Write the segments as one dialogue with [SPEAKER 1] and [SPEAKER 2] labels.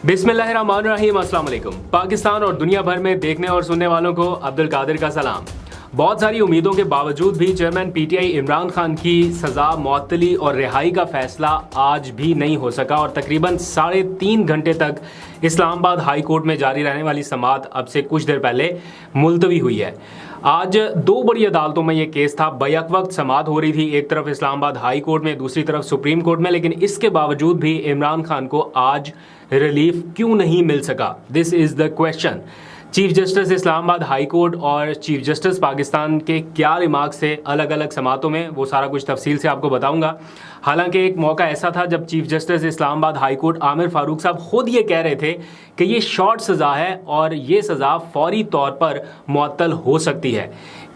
[SPEAKER 1] बिस्मिल्लाहिर्रहमानिर्रहीम, अस्सलाम वालेकुम। पाकिस्तान और दुनिया भर में देखने और सुनने वालों को अब्दुल कादिर का सलाम। बहुत सारी उम्मीदों के बावजूद भी चेयरमैन पीटीआई इमरान खान की सज़ा मुअत्तली और रिहाई का फैसला आज भी नहीं हो सका और तकरीबन 3.5 घंटे तक इस्लामाबाद हाई कोर्ट में जारी रहने वाली समाअत अब से कुछ देर पहले मुलतवी हुई है। आज दो बड़ी अदालतों में ये केस था, बैक वक्त समाअत हो रही थी, एक तरफ इस्लामाबाद हाई कोर्ट में, दूसरी तरफ सुप्रीम कोर्ट में, लेकिन इसके बावजूद भी इमरान खान को आज रिलीफ क्यों नहीं मिल सका? This is the question. Chief justice Islamabad high court और चीफ जस्टिस पाकिस्तान के क्या रिमार्क्स थे अलग अलग समातों में, वो सारा कुछ तफसील से आपको बताऊंगा। हालांकि एक मौका ऐसा था जब chief justice Islamabad high court Aamir Farooq साहब खुद ये कह रहे थे कि ये शॉर्ट सज़ा है और ये सज़ा फौरी तौर पर मुअत्तल हो सकती है।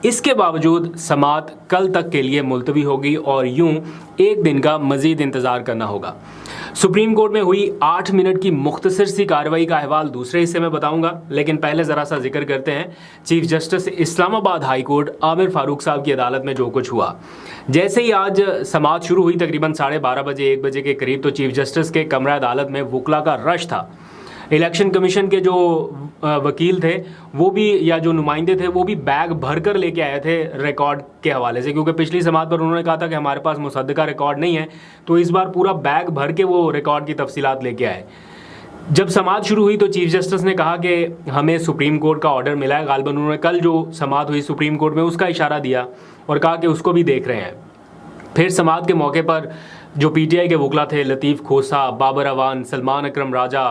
[SPEAKER 1] इसके बावजूद समाअत कल तक के लिए मुलतवी होगी और यूं एक दिन का मजीद इंतज़ार करना होगा। सुप्रीम कोर्ट में हुई 8 मिनट की मुख्तसर सी कार्रवाई का अहवाल दूसरे हिस्से में बताऊंगा, लेकिन पहले ज़रा सा जिक्र करते हैं chief justice Islamabad high court Aamir Farooq साहब की अदालत में जो कुछ हुआ। जैसे ही आज समाअत शुरू हुई तकरीबन 12:30 बजे 1 बजे के करीब, तो चीफ जस्टिस के कमरा अदालत में वकला का रश था। इलेक्शन कमीशन के जो वकील थे वो भी, या जो नुमाइंदे थे वो भी बैग भर कर लेके आए थे रिकॉर्ड के हवाले से, क्योंकि पिछली समाअत पर उन्होंने कहा था कि हमारे पास मुसद्दका रिकॉर्ड नहीं है, तो इस बार पूरा बैग भर के वो रिकॉर्ड की तफसीलात लेके आए। जब समाअत शुरू हुई तो चीफ जस्टिस ने कहा कि हमें सुप्रीम कोर्ट का ऑर्डर मिला है। गालिबन उन्होंने कल जो समाअत हुई सुप्रीम कोर्ट में उसका इशारा दिया और कहा कि उसको भी देख रहे हैं। फिर समाअत के मौके पर जो पीटीआई के वकला थे, लतीफ़ खोसा, बाबर अवान, सलमान अकरम राजा,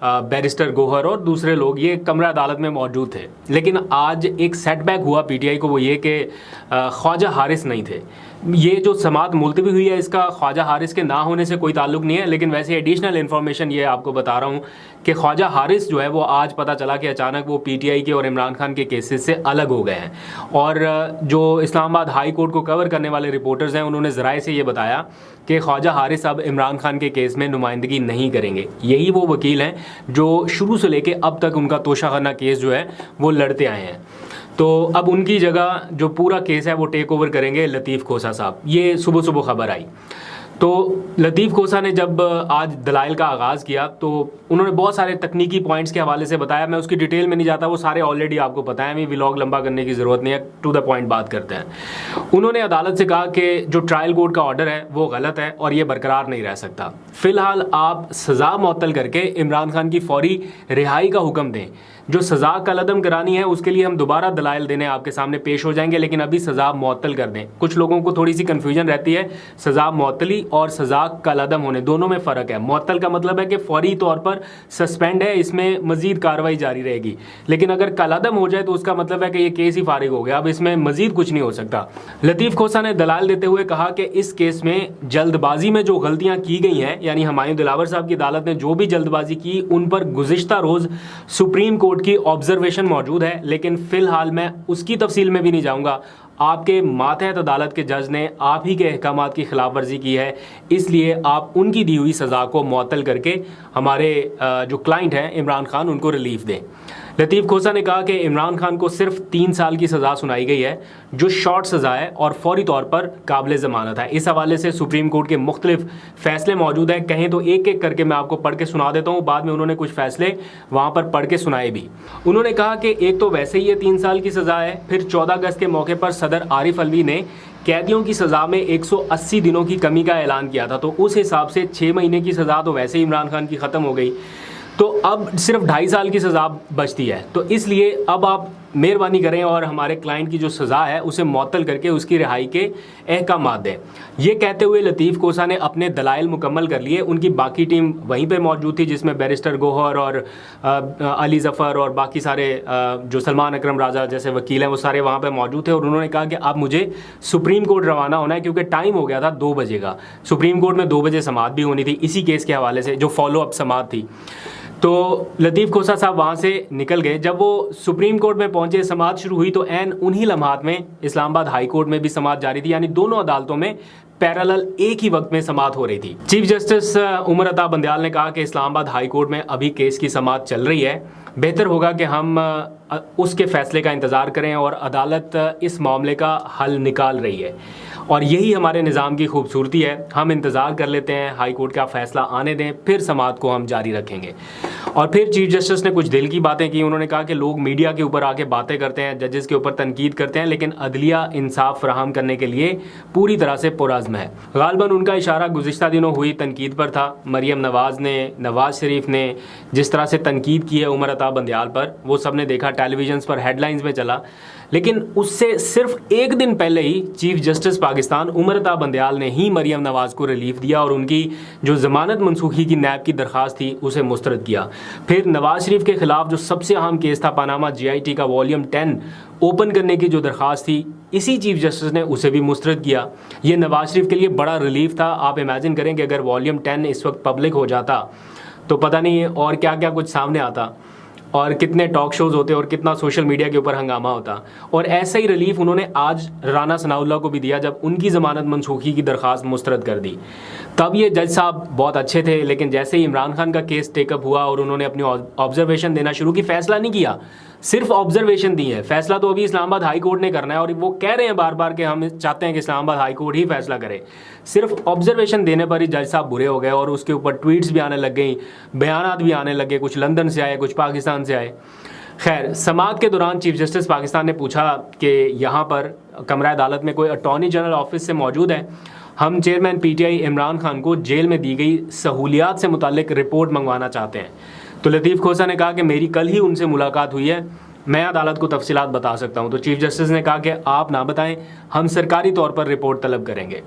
[SPEAKER 1] बैरिस्टर गोहर और दूसरे लोग, ये कमरा अदालत में मौजूद थे। लेकिन आज एक सेटबैक हुआ पीटीआई को, वो ये कि ख्वाजा हारिस नहीं थे। ये जो समाअत मुलतवी हुई है इसका ख्वाजा हारिस के ना होने से कोई ताल्लुक नहीं है, लेकिन वैसे एडिशनल इन्फॉर्मेशन ये आपको बता रहा हूँ कि ख्वाजा हारिस जो है वो आज पता चला कि अचानक वो पीटीआई के और इमरान खान के केसेस से अलग हो गए हैं। और जो इस्लामाबाद हाई कोर्ट को कवर करने वाले रिपोर्टर्स हैं उन्होंने ज़राए से ये बताया कि ख्वाजा हारिस अब इमरान खान के केस में नुमाइंदगी नहीं करेंगे। यही वो वकील हैं जो शुरू से लेके अब तक उनका तोशाखाना केस जो है वो लड़ते आए हैं। तो अब उनकी जगह जो पूरा केस है वो टेक ओवर करेंगे लतीफ़ खोसा साहब। ये सुबह सुबह खबर आई। तो लतीफ़ खोसा ने जब आज दलाइल का आगाज़ किया तो उन्होंने बहुत सारे तकनीकी पॉइंट्स के हवाले से बताया। मैं उसकी डिटेल में नहीं जाता, वो सारे ऑलरेडी आपको पता है, अभी व्लॉग लंबा करने की ज़रूरत नहीं है, टू द पॉइंट बात करते हैं। उन्होंने अदालत से कहा कि जो ट्रायल कोर्ट का ऑर्डर है वो गलत है और ये बरकरार नहीं रह सकता। फ़िलहाल आप सज़ा मुअत्तल करके इमरान खान की फौरी रिहाई का हुक्म दें। जो सज़ा कलअदम करानी है उसके लिए हम दोबारा दलाइल देने आपके सामने पेश हो जाएंगे, लेकिन अभी सज़ा मुअत्तल कर दें। कुछ लोगों को थोड़ी सी कन्फ्यूजन रहती है, सज़ा मुअत्तली और सज़ा कलअदम होने दोनों में फ़र्क है। मुअत्तल का मतलब है कि फौरी तौर पर सस्पेंड है, इसमें मज़ीद कार्रवाई जारी रहेगी, लेकिन अगर कलअदम हो जाए तो उसका मतलब है कि ये केस ही फारिग हो गया, अब इसमें मज़ीद कुछ नहीं हो सकता। लतीफ़ खोसा ने दलाइल देते हुए कहा कि इस केस में जल्दबाजी में जो गलतियाँ की गई हैं, यानी हुमायूं दिलावर साहब की अदालत ने जो भी जल्दबाजी की उन पर गुज़िश्ता रोज़ सुप्रीम कोर्ट की ऑब्जर्वेशन मौजूद है, लेकिन फ़िलहाल मैं उसकी तफसील में भी नहीं जाऊँगा। आपके मातहत अदालत के जज ने आप ही के अहकामात की खिलाफ वर्जी की है, इसलिए आप उनकी दी हुई सज़ा को मुअत्तल करके हमारे जो क्लाइंट हैं इमरान खान उनको रिलीफ दें। लतीफ़ खोसा ने कहा कि इमरान खान को सिर्फ 3 साल की सज़ा सुनाई गई है, जो शॉर्ट सज़ा है और फौरी तौर पर काबिल ज़मानत है। इस हवाले से सुप्रीम कोर्ट के मुख्तलिफ फ़ैसले मौजूद हैं, कहें तो एक एक करके मैं आपको पढ़ के सुना देता हूँ, बाद में उन्होंने कुछ फ़ैसले वहाँ पर पढ़ के सुनाए भी। उन्होंने कहा कि एक तो वैसे ही ये 3 साल की सज़ा है, फिर 14 अगस्त के मौके पर सदर आरिफ अलवी ने कैदियों की सज़ा में 180 दिनों की कमी का ऐलान किया था, तो उस हिसाब से 6 महीने की सज़ा तो वैसे ही इमरान खान की ख़त्म हो गई, तो अब सिर्फ 2.5 साल की सज़ा बचती है। तो इसलिए अब आप मेहरबानी करें और हमारे क्लाइंट की जो सज़ा है उसे मुअत्तल करके उसकी रिहाई के अहकामात दें। ये कहते हुए लतीफ़ खोसा ने अपने दलाइल मुकम्मल कर लिए। उनकी बाकी टीम वहीं पे मौजूद थी, जिसमें बैरिस्टर गोहर और अली ज़फ़र और बाकी सारे जो सलमान अकरम राजा जैसे वकील हैं वो सारे वहाँ पे मौजूद थे। और उन्होंने कहा कि अब मुझे सुप्रीम कोर्ट रवाना होना है, क्योंकि टाइम हो गया था 2 बजे का। सुप्रीम कोर्ट में 2 बजे समाअत भी होनी थी इसी केस के हवाले से, जो फॉलो अप समाअत थी। तो लतीफ़ खोसा साहब वहाँ से निकल गए। जब वो सुप्रीम कोर्ट में पहुँचे, समाअत शुरू हुई, तो ऐन उन्हीं लम्हात में इस्लामाबाद हाई कोर्ट में भी समाअत जारी थी, यानी दोनों अदालतों में पैरेलल एक ही वक्त में समाअत हो रही थी। चीफ जस्टिस उमर अता बंदयाल ने कहा कि इस्लामाबाद हाई कोर्ट में अभी केस की समाअत चल रही है, बेहतर होगा कि हम उसके फैसले का इंतज़ार करें और अदालत इस मामले का हल निकाल रही है। और यही हमारे निज़ाम की खूबसूरती है, हम इंतज़ार कर लेते हैं, हाई कोर्ट का फ़ैसला आने दें, फिर समाअत को हम जारी रखेंगे। और फिर चीफ जस्टिस ने कुछ दिल की बातें की। उन्होंने कहा कि लोग मीडिया के ऊपर आके बातें करते हैं, जजेस के ऊपर तनकीद करते हैं, लेकिन अदलिया इंसाफ फराहम करने के लिए पूरी तरह से पुरअज़्म है। गालिबन उनका इशारा गुज़िश्ता दिनों हुई तनकीद पर था। मरियम नवाज़ ने, नवाज शरीफ ने जिस तरह से तनकीद की है उमर अता बंदियाल पर, वो सब ने देखा, टेलीविजन पर हेडलाइंस में चला। लेकिन उससे सिर्फ एक दिन पहले ही चीफ जस्टिस पाकिस्तान उमर अता बंदियाल ने ही मरियम नवाज़ को रिलीफ दिया और उनकी जो ज़मानत मनसूखी की नैब की दरख्वास्त थी उसे मुस्तरद किया। फिर नवाज शरीफ के खिलाफ जो सबसे अहम केस था पनामा GIT का वॉल्यूम 10 ओपन करने की जो दरख्वास्त थी, इसी चीफ जस्टिस ने उसे भी मुस्तरद किया। ये नवाज शरीफ के लिए बड़ा रिलीफ था। आप इमेजिन करें कि अगर वॉल्यूम 10 इस वक्त पब्लिक हो जाता तो पता नहीं और क्या क्या कुछ सामने आता और कितने टॉक शोज़ होते और कितना सोशल मीडिया के ऊपर हंगामा होता। और ऐसा ही रिलीफ उन्होंने आज राना सनाउल्लाह को भी दिया जब उनकी ज़मानत मनसूखी की दरख्वास्त मुस्तरद कर दी। तब ये जज साहब बहुत अच्छे थे, लेकिन जैसे ही इमरान खान का केस टेकअप हुआ और उन्होंने अपनी ऑब्जर्वेशन देना शुरू की, फैसला नहीं किया, सिर्फ ऑब्जर्वेशन दी है। फैसला तो अभी इस्लामाबाद हाई कोर्ट ने करना है और वो कह रहे हैं बार बार कि हम चाहते हैं कि इस्लामाबाद हाई कोर्ट ही फैसला करे। सिर्फ ऑब्जर्वेशन देने पर ही जज साहब बुरे हो गए और उसके ऊपर ट्वीट्स भी आने लग गई, बयानात भी आने लगे, कुछ लंदन से आए, कुछ पाकिस्तान से आए। खैर, समाअत के दौरान चीफ जस्टिस पाकिस्तान ने पूछा कि यहाँ पर कमरा अदालत में कोई अटॉर्नी जनरल ऑफिस से मौजूद है। हम चेयरमैन PTI इमरान खान को जेल में दी गई सहूलियात से मुतालिक रिपोर्ट मंगवाना चाहते हैं। तो लतीफ़ खोसा ने कहा कि मेरी कल ही उनसे मुलाकात हुई है, मैं अदालत को तफसीलात बता सकता हूं। तो चीफ जस्टिस ने कहा कि आप ना बताएं, हम सरकारी तौर पर रिपोर्ट तलब करेंगे।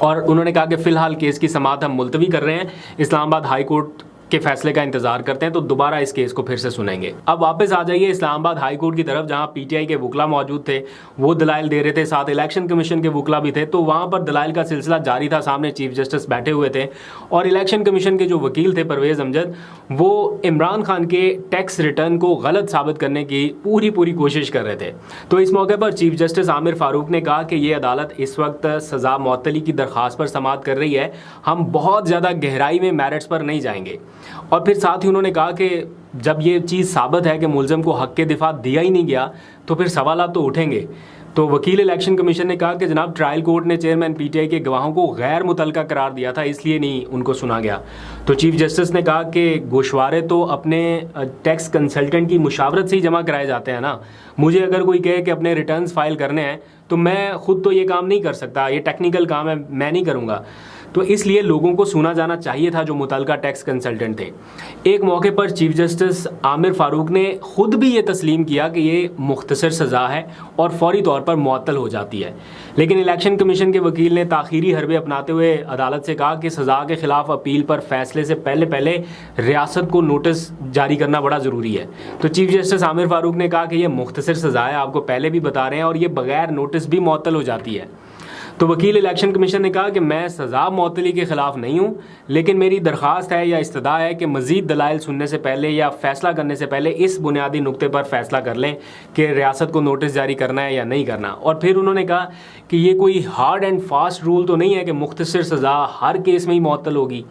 [SPEAKER 1] और उन्होंने कहा कि फ़िलहाल केस की समाअत हम मुलतवी कर रहे हैं, इस्लामाबाद हाई कोर्ट के फैसले का इंतजार करते हैं, तो दोबारा इस केस को फिर से सुनेंगे। अब वापस आ जाइए इस्लामाबाद हाई कोर्ट की तरफ, जहां PTI के वकला मौजूद थे, वो दलाइल दे रहे थे, साथ इलेक्शन कमीशन के वकला भी थे। तो वहां पर दलाइल का सिलसिला जारी था, सामने चीफ जस्टिस बैठे हुए थे और इलेक्शन कमीशन के जो वकील थे परवेज़ अमजद, वो इमरान खान के टैक्स रिटर्न को गलत साबित करने की पूरी कोशिश कर रहे थे। तो इस मौके पर चीफ जस्टिस आमिर फारूक ने कहा कि ये अदालत इस वक्त सज़ा मुअत्तली की दरख्वास्त पर समाअत कर रही है, हम बहुत ज़्यादा गहराई में मैरिट्स पर नहीं जाएंगे। और फिर साथ ही उन्होंने कहा कि जब ये चीज़ साबित है कि मुलज़म को हक़ के दिफा दिया ही नहीं गया तो फिर सवालात तो उठेंगे। तो वकील इलेक्शन कमीशन ने कहा कि जनाब ट्रायल कोर्ट ने चेयरमैन PTI के गवाहों को गैर मुतलका करार दिया था, इसलिए नहीं उनको सुना गया। तो चीफ जस्टिस ने कहा कि गोशवारे तो अपने टैक्स कंसल्टेंट की मुशावरत से ही जमा कराए जाते हैं ना। मुझे अगर कोई कहे कि अपने रिटर्न्स फाइल करने हैं तो मैं खुद तो ये काम नहीं कर सकता, ये टेक्निकल काम है, मैं नहीं करूँगा। तो इसलिए लोगों को सुना जाना चाहिए था जो मुतलका टैक्स कंसल्टेंट थे। एक मौके पर चीफ जस्टिस आमिर फारूक ने खुद भी ये तस्लीम किया कि ये मुख्तसर सज़ा है और फौरी तौर पर मुअत्तल हो जाती है। लेकिन इलेक्शन कमीशन के वकील ने ताख़ीरी हरबे अपनाते हुए अदालत से कहा कि सज़ा के ख़िलाफ़ अपील पर फैसले से पहले रियासत को नोटिस जारी करना बड़ा ज़रूरी है। तो चीफ जस्टिस आमिर फारूक ने कहा कि ये मुख्तसर सज़ा है, आपको पहले भी बता रहे हैं, और ये बग़ैर नोटिस भी मुअत्तल हो जाती है। तो वकील इलेक्शन कमीशन ने कहा कि मैं सज़ा मुअत्तली के ख़िलाफ़ नहीं हूँ, लेकिन मेरी दरख्वास्त है या इस्तदा है कि मज़ीद दलाइल सुनने से पहले या फ़ैसला करने से पहले इस बुनियादी नुक्ते पर फ़ैसला कर लें कि रियासत को नोटिस जारी करना है या नहीं करना। और फिर उन्होंने कहा कि ये कोई हार्ड एंड फास्ट रूल तो नहीं है कि मुख्तसर सज़ा हर केस में ही मुअत्तल होगी।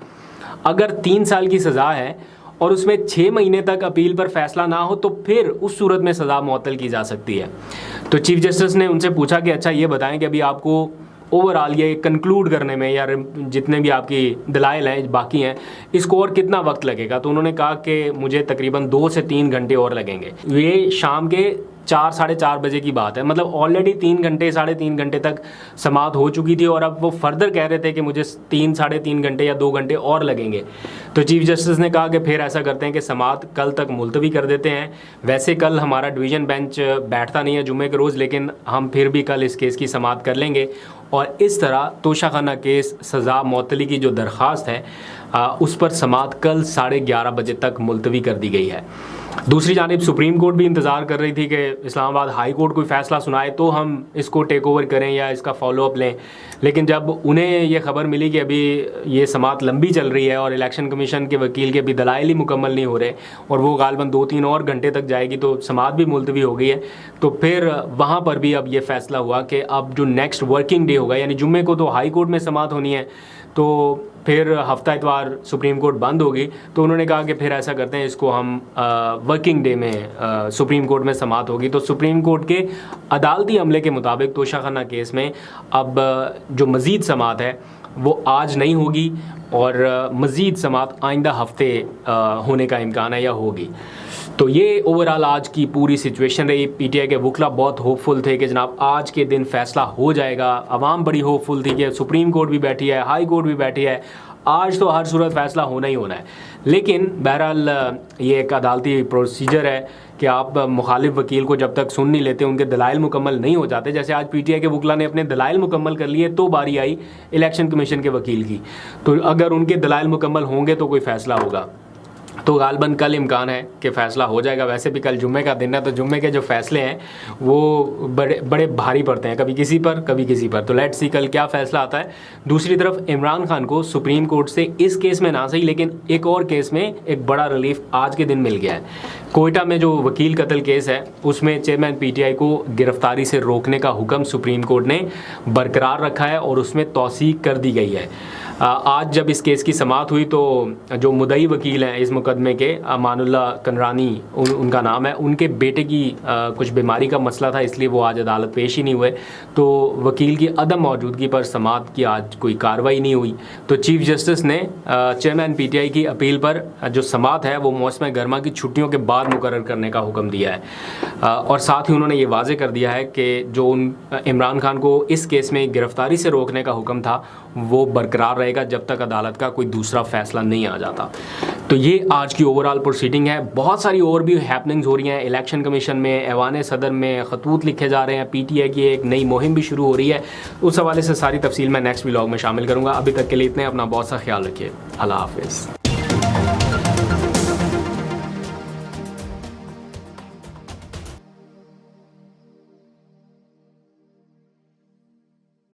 [SPEAKER 1] अगर 3 साल की सज़ा है और उसमें 6 महीने तक अपील पर फैसला ना हो तो फिर उस सूरत में सज़ा मुअत्तल की जा सकती है। तो चीफ जस्टिस ने उनसे पूछा कि अच्छा ये बताएं कि अभी आपको ओवरऑल ये कंक्लूड करने में या जितने भी आपकी दलाइल हैं बाकी हैं, इसको और कितना वक्त लगेगा। तो उन्होंने कहा कि मुझे तकरीबन 2 से 3 घंटे और लगेंगे। ये शाम के 4 साढ़े 4 बजे की बात है, मतलब ऑलरेडी 3 घंटे साढ़े 3 घंटे तक समाअत हो चुकी थी और अब वो फर्दर कह रहे थे कि मुझे 3 साढ़े 3 घंटे या 2 घंटे और लगेंगे। तो चीफ जस्टिस ने कहा कि फिर ऐसा करते हैं कि समाअत कल तक मुलतवी कर देते हैं। वैसे कल हमारा डिवीज़न बेंच बैठता नहीं है जुम्मे के रोज़, लेकिन हम फिर भी कल इस केस की समाअत कर लेंगे और इस तरह तोशाखाना केस सज़ा मुअत्तली की जो दरख्वास्त है उस पर समाअत कल 11:30 बजे तक मुलतवी कर दी गई है। दूसरी जानिब सुप्रीम कोर्ट भी इंतज़ार कर रही थी कि इस्लामाबाद हाई कोर्ट कोई फ़ैसला सुनाए तो हम इसको टेक ओवर करें या इसका फॉलो अप लें। लेकिन जब उन्हें ये खबर मिली कि अभी ये समाअत लंबी चल रही है और इलेक्शन कमीशन के वकील के भी दलाइल ही मुकम्मल नहीं हो रहे और वो गालिबन 2-3 और घंटे तक जाएगी, तो समाअत भी मुलतवी हो गई है। तो फिर वहाँ पर भी अब ये फ़ैसला हुआ कि अब जो नेक्स्ट वर्किंग डे होगा, यानी जुम्मे को तो हाई कोर्ट में समाअत होनी है, तो फिर हफ्ता इतवार सुप्रीम कोर्ट बंद होगी, तो उन्होंने कहा कि फिर ऐसा करते हैं, इसको हम वर्किंग डे में सुप्रीम कोर्ट में समाअत होगी। तो सुप्रीम कोर्ट के अदालती अमले के मुताबिक तोशाखाना केस में अब जो मज़ीद समाअत है वो आज नहीं होगी और मज़ीद समाअत आइंदा हफ्ते होने का इम्कान है या होगी। तो ये ओवरऑल आज की पूरी सिचुएशन रही। पीटीआई के वकला बहुत होपफुल थे कि जनाब आज के दिन फैसला हो जाएगा, आवाम बड़ी होपफुल थी कि सुप्रीम कोर्ट भी बैठी है, हाई कोर्ट भी बैठी है, आज तो हर सूरत फैसला होना ही होना है। लेकिन बहरहाल ये एक अदालती प्रोसीजर है कि आप मुखालिफ वकील को जब तक सुन नहीं लेते, उनके दलाइल मुकम्मल नहीं हो जाते, जैसे आज पीटीआई के वकला ने अपने दलाइल मुकम्मल कर लिए तो बारी आई इलेक्शन कमीशन के वकील की, तो अगर उनके दलाइल मुकम्मल होंगे तो कोई फ़ैसला होगा। तो गालबन कल इम्कान है कि फ़ैसला हो जाएगा। वैसे भी कल जुम्मे का दिन है, तो जुम्मे के जो फ़ैसले हैं वो बड़े भारी पड़ते हैं, कभी किसी पर कभी किसी पर। तो लेट्स सी कल क्या फ़ैसला आता है। दूसरी तरफ इमरान खान को सुप्रीम कोर्ट से इस केस में ना सही लेकिन एक और केस में एक बड़ा रिलीफ आज के दिन मिल गया है। कोयटा में जो वकील कत्ल केस है उसमें चेयरमैन पीटीआई को गिरफ्तारी से रोकने का हुक्म सुप्रीम कोर्ट ने बरकरार रखा है और उसमें तौसीक कर दी गई है। आज जब इस केस की समाअत हुई तो जो मुदई वकील हैं इस मुकदमे के, अमानुल्लाह कनरानी उनका नाम है, उनके बेटे की कुछ बीमारी का मसला था, इसलिए वो आज अदालत पेश ही नहीं हुए। तो वकील की अदम मौजूदगी पर समाअत की आज कोई कार्रवाई नहीं हुई। तो चीफ जस्टिस ने चेयरमैन पीटीआई की अपील पर जो समाअत है वो मौसम गर्मा की छुट्टियों के बाद मुकर्रर करने का हुक्म दिया है और साथ ही उन्होंने ये वाजे कर दिया है कि जो इमरान खान को इस केस में गिरफ्तारी से रोकने का हुक्म था वो बरकरार रहेगा जब तक अदालत का कोई दूसरा फैसला नहीं आ जाता। तो ये आज की ओवरऑल प्रोसीडिंग है। बहुत सारी और भी हैपनिंग्स हो रही हैं इलेक्शन कमीशन में, ऐवान सदर में खतूत लिखे जा रहे हैं, पीटीआई की एक नई मुहिम भी शुरू हो रही है। उस हवाले से सारी तफसील मैं नेक्स्ट व्लॉग में शामिल करूँगा। अभी तक के लिए इतने, अपना बहुत सा ख्याल रखिए। अल्लाह हाफिज़।